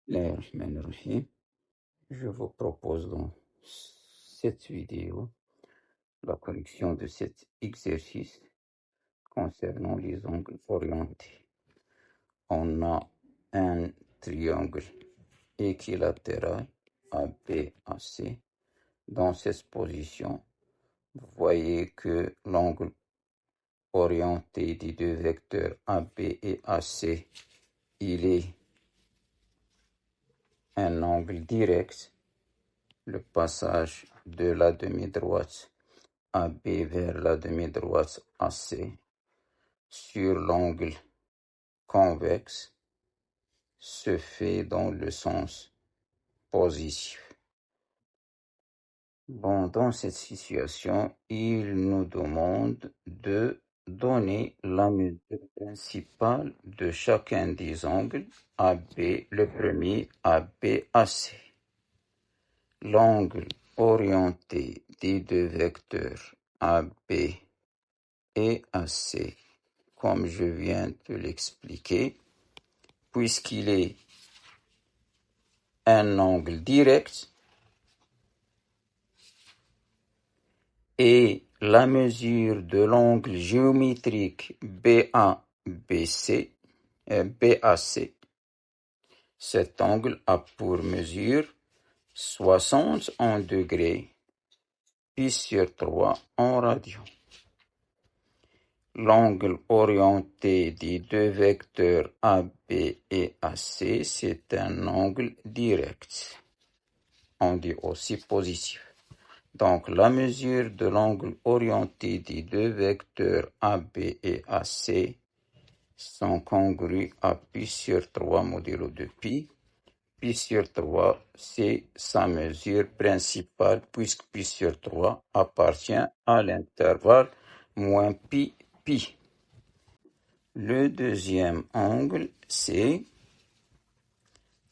Bismillahirrahmanirrahim. Je vous propose dans cette vidéo la correction de cet exercice concernant les angles orientés. On a un triangle équilatéral ABAC. Dans cette position, vous voyez que l'angle orienté des deux vecteurs AB et AC, il est un angle direct. Le passage de la demi-droite AB vers la demi-droite AC sur l'angle convexe se fait dans le sens positif. Bon, dans cette situation, il nous demande de donner la mesure principale de chacun des angles AB, le premier ABAC. L'angle orienté des deux vecteurs AB et AC, comme je viens de l'expliquer, puisqu'il est un angle direct et la mesure de l'angle géométrique BAC, cet angle a pour mesure 60 en degrés pi sur 3 en radians. L'angle orienté des deux vecteurs AB et AC, c'est un angle direct. On dit aussi positif. Donc, la mesure de l'angle orienté des deux vecteurs AB et AC sont congrus à pi sur 3 modulo de pi. Pi sur 3, c'est sa mesure principale puisque pi sur 3 appartient à l'intervalle moins pi, pi. Le deuxième angle, c'est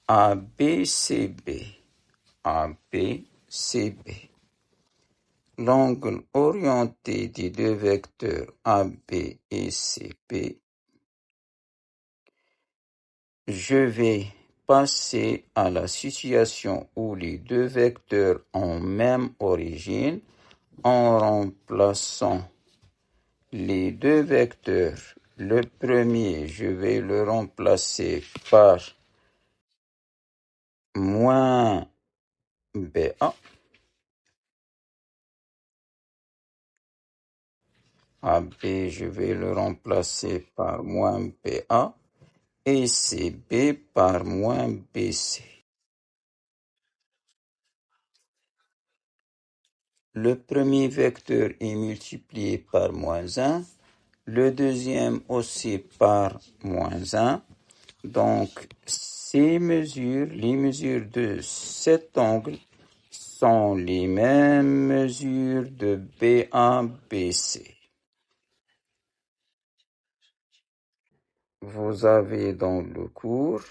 ABCB. ABCB. L'angle orienté des deux vecteurs AB et CB. Je vais passer à la situation où les deux vecteurs ont même origine en remplaçant les deux vecteurs. Le premier, je vais le remplacer par moins BA. AB, je vais le remplacer par moins BA. Et CB par moins BC. Le premier vecteur est multiplié par moins 1. Le deuxième aussi par moins 1. Donc, les mesures de cet angle sont les mêmes mesures de BA-BC. Vous avez dans le cours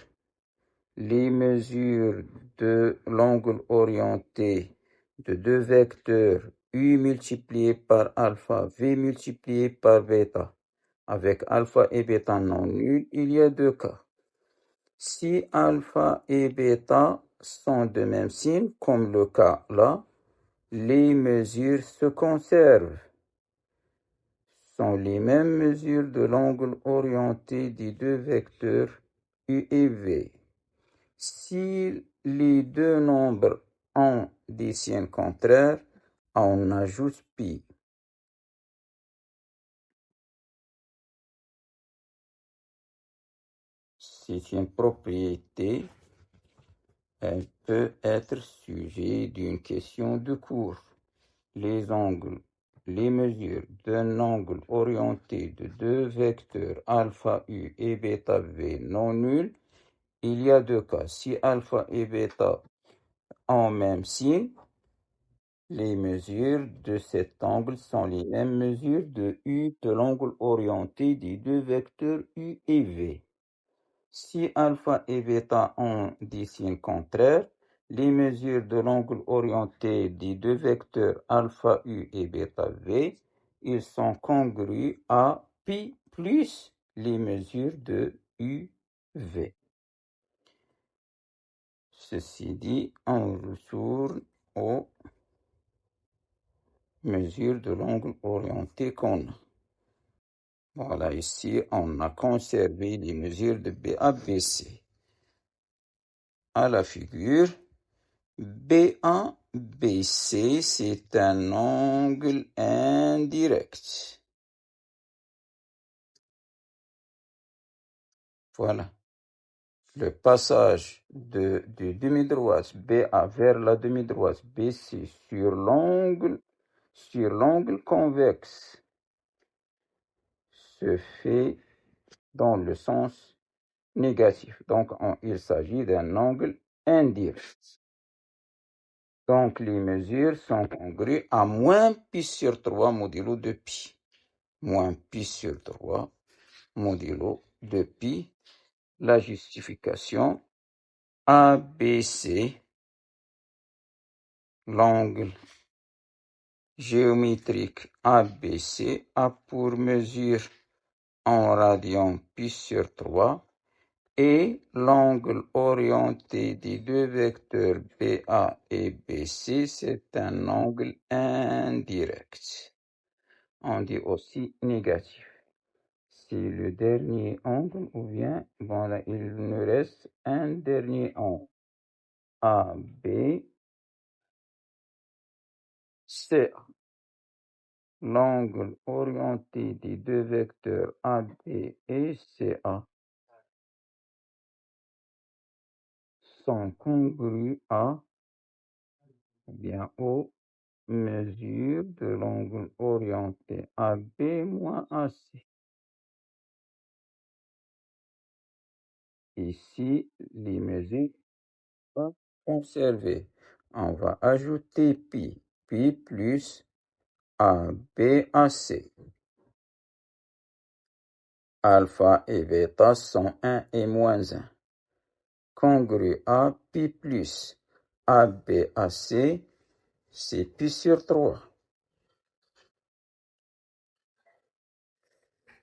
les mesures de l'angle orienté de deux vecteurs U multiplié par alpha, V multiplié par bêta. Avec alpha et bêta non nuls, il y a deux cas. Si alpha et bêta sont de même signe, comme le cas là, les mesures se conservent. Sont les mêmes mesures de l'angle orienté des deux vecteurs U et V. Si les deux nombres ont des signes contraires, on ajoute pi. C'est une propriété, elle peut être sujet d'une question de cours. Les mesures d'un angle orienté de deux vecteurs alpha U et bêta V non nuls, il y a deux cas. Si alpha et bêta ont même signe, les mesures de cet angle sont les mêmes mesures de U de l'angle orienté des deux vecteurs U et V. Si alpha et bêta ont des signes contraires, les mesures de l'angle orienté des deux vecteurs alpha U et bêta V, ils sont congrus à pi plus les mesures de U, V. Ceci dit, on retourne aux mesures de l'angle orienté qu'on a. Voilà, ici, on a conservé les mesures de BABC. À la figure, BABC, c'est un angle indirect. Voilà. Le passage de demi-droite BA vers la demi-droite BC sur l'angle convexe se fait dans le sens négatif. Donc, il s'agit d'un angle indirect. Donc, les mesures sont congrues à moins pi sur 3 modulo de pi. Moins pi sur 3 modulo de pi. La justification, ABC, l'angle géométrique ABC a pour mesure en radian pi sur 3 et l'angle orienté des deux vecteurs BA et BC, c'est un angle indirect. On dit aussi négatif. C'est le dernier angle ou bien, bon là, il nous reste un dernier angle. AB, CA. L'angle orienté des deux vecteurs AB et CA sont congrus à, ou bien aux mesures de l'angle orienté AB moins AC. Ici, les mesures sont conservées. On va ajouter pi plus ABAC. Alpha et bêta sont 1 et moins 1. Congru à pi plus ABAC, c'est pi sur 3.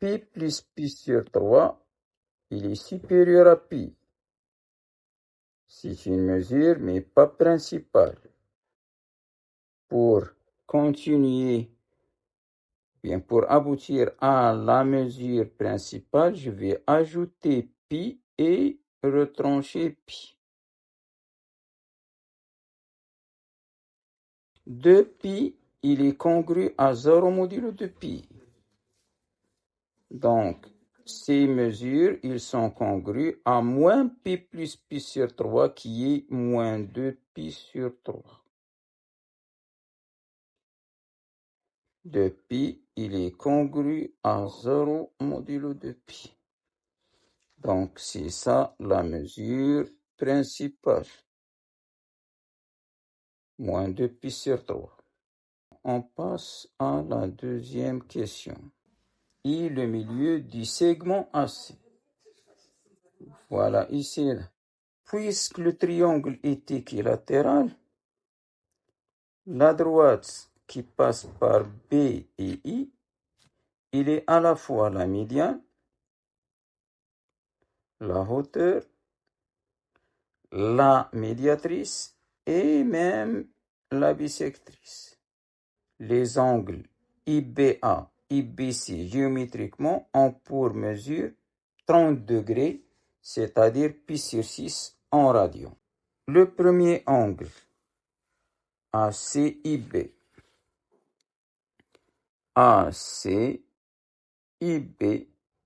Pi plus pi sur 3, il est supérieur à pi. C'est une mesure, mais pas principale. Pour continuer, bien pour aboutir à la mesure principale, je vais ajouter pi et retrancher pi. 2pi, il est congru à 0 modulo de pi. Donc, ces mesures, ils sont congrus à moins pi plus pi sur 3, qui est moins 2pi sur 3. 2pi, il est congru à 0 modulo de pi. Donc, c'est ça la mesure principale. Moins 2pi sur 3. On passe à la deuxième question. Et le milieu du segment AC. Voilà, ici. Puisque le triangle est équilatéral, la droite qui passe par B et I, il est à la fois la médiane, la hauteur, la médiatrice et même la bisectrice. Les angles IBA, IBC géométriquement ont pour mesure 30 degrés, c'est-à-dire pi sur 6 en radian. Le premier angle, ACIB. ACIB,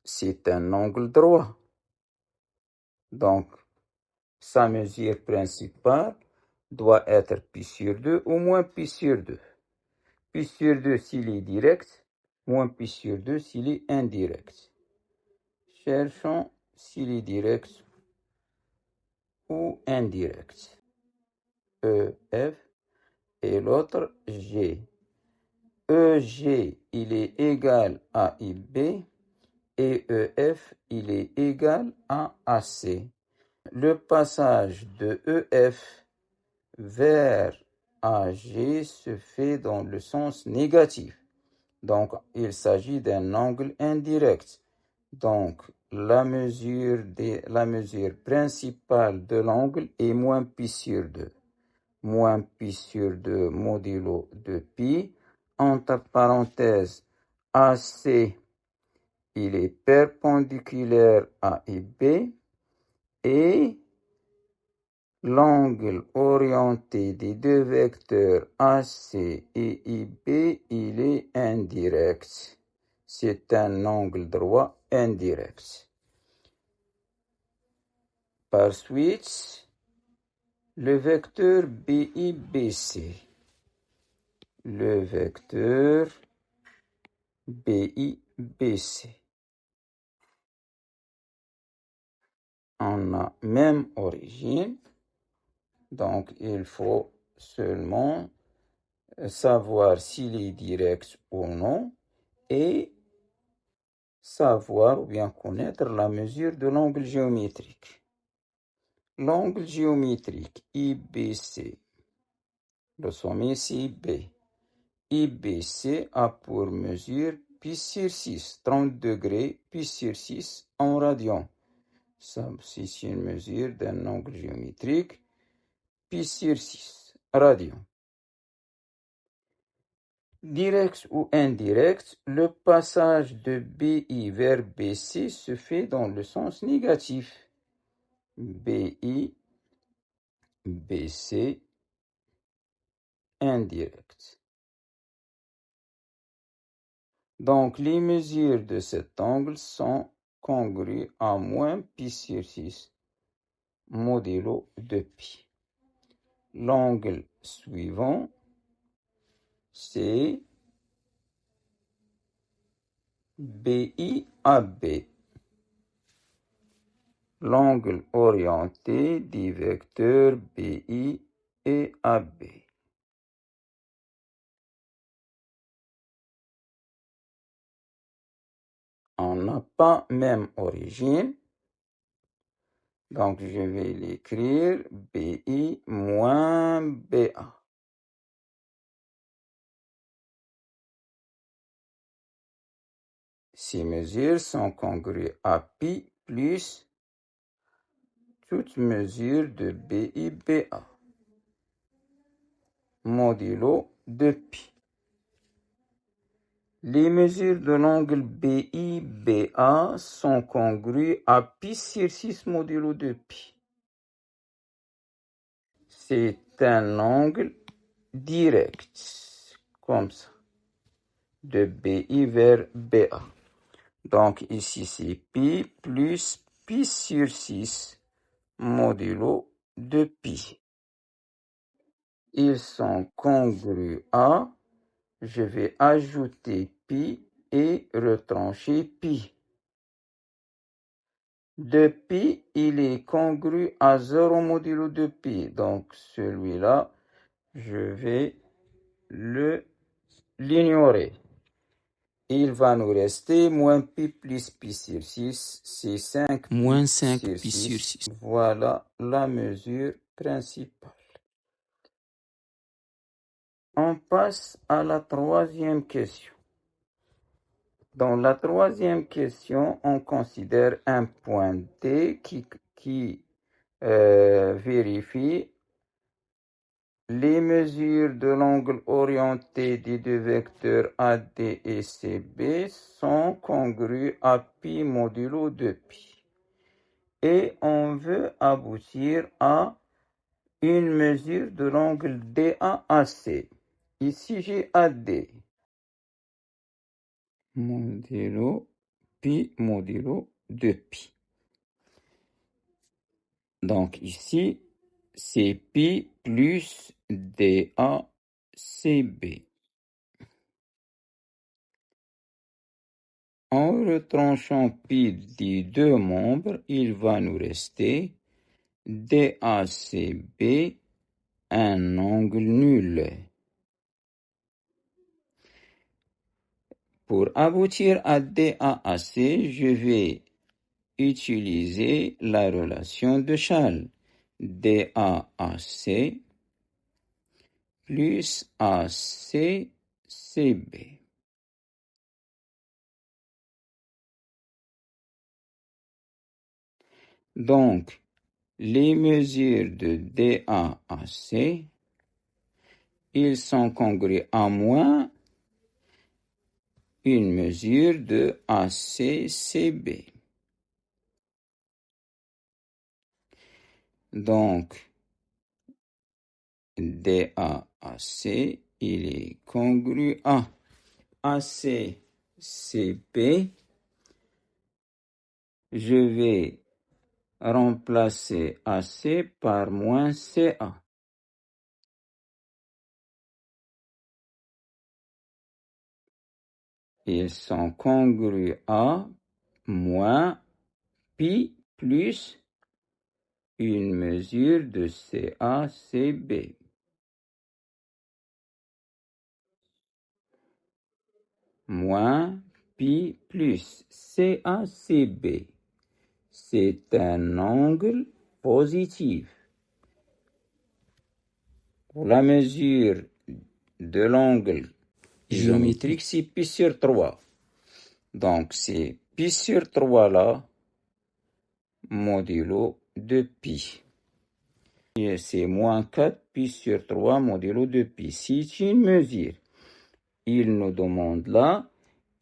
c'est un angle droit. Donc, sa mesure principale doit être pi sur 2 ou moins pi sur 2. Pi sur 2 s'il est direct, moins pi sur 2 s'il est indirect. Cherchons s'il est direct ou indirect. EF et l'autre G. EG, il est égal à IB et EF, il est égal à AC. Le passage de EF vers AG se fait dans le sens négatif. Donc, il s'agit d'un angle indirect. Donc, la mesure principale de l'angle est moins pi sur 2. Moins pi sur 2 modulo de pi. Entre parenthèses, AC, il est perpendiculaire à IB. Et l'angle orienté des deux vecteurs AC et IB, il est indirect. C'est un angle droit indirect. Par suite, le vecteur BI-BC. Le vecteur BI-BC. On a même origine, donc il faut seulement savoir s'il est direct ou non et savoir ou bien connaître la mesure de l'angle géométrique. L'angle géométrique IBC, le sommet c'est IB. IBC a pour mesure pi sur 6, 30 degrés pi sur 6 en radian. Ça, c'est une mesure d'un angle géométrique pi sur 6 radian. Direct ou indirect, le passage de BI vers BC se fait dans le sens négatif. BI, BC, indirect. Donc, les mesures de cet angle sont congrues à moins pi sur 6, modulo de pi. L'angle suivant, c'est BI-AB. L'angle orienté des vecteurs BI et AB. On n'a pas même origine, donc je vais l'écrire BI moins BA. Ces mesures sont congrues à pi plus toute mesure de BI-BA, modulo de pi. Les mesures de l'angle BI-BA sont congrues à pi sur 6 modulo de pi. C'est un angle direct, comme ça, de BI vers BA. Donc ici c'est pi plus pi sur 6 modulo de pi. Ils sont congrus à, je vais ajouter pi et retrancher pi. De pi, il est congru à 0 modulo de pi. Donc celui-là, je vais l'ignorer. Il va nous rester moins pi plus pi sur 6, c'est 5 Moins pi 5 sur pi sur 6. 6. Voilà la mesure principale. On passe à la troisième question. Dans la troisième question, on considère un point D qui vérifie les mesures de l'angle orienté des deux vecteurs AD et CB sont congrues à pi modulo de pi. Et on veut aboutir à une mesure de l'angle DAAC. Ici, j'ai AD. Modulo pi modulo de pi. Donc ici, c'est pi plus DACB. En retranchant pi des deux membres, il va nous rester DACB, un angle nul. Pour aboutir à DAAC, je vais utiliser la relation de Chasles. DAAC plus ACCB. Donc, les mesures de DA à C, ils sont congrès à moins une mesure de ACCB. Donc, DA à C, il est congru à ACCB. Je vais remplacer AC par moins CA. Ils sont congrus à moins pi plus une mesure de CACB. Moins pi plus CACB. C'est un angle positif. Pour la mesure de l'angle géométrique, c'est pi sur 3. Donc, c'est pi sur 3 là, modulo de pi. Et c'est moins 4 pi sur 3 modulo de pi. C'est une mesure. Il nous demande là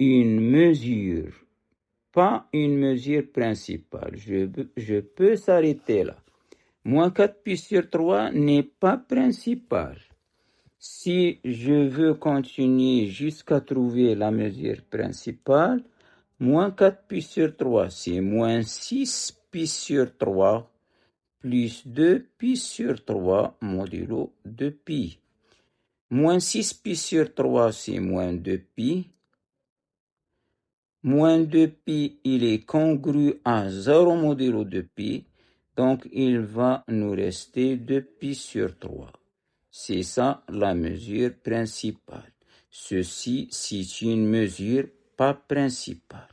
une mesure, pas une mesure principale. Je peux s'arrêter là. Moins 4 pi sur 3 n'est pas principal. Si je veux continuer jusqu'à trouver la mesure principale, moins 4 pi sur 3, c'est moins 6 pi sur 3 plus 2 pi sur 3 modulo de pi. Moins 6 pi sur 3, c'est moins 2 pi. Moins 2 pi, il est congru à 0 modulo de pi. Donc, il va nous rester 2 pi sur 3. C'est ça la mesure principale. Ceci, c'est une mesure pas principale.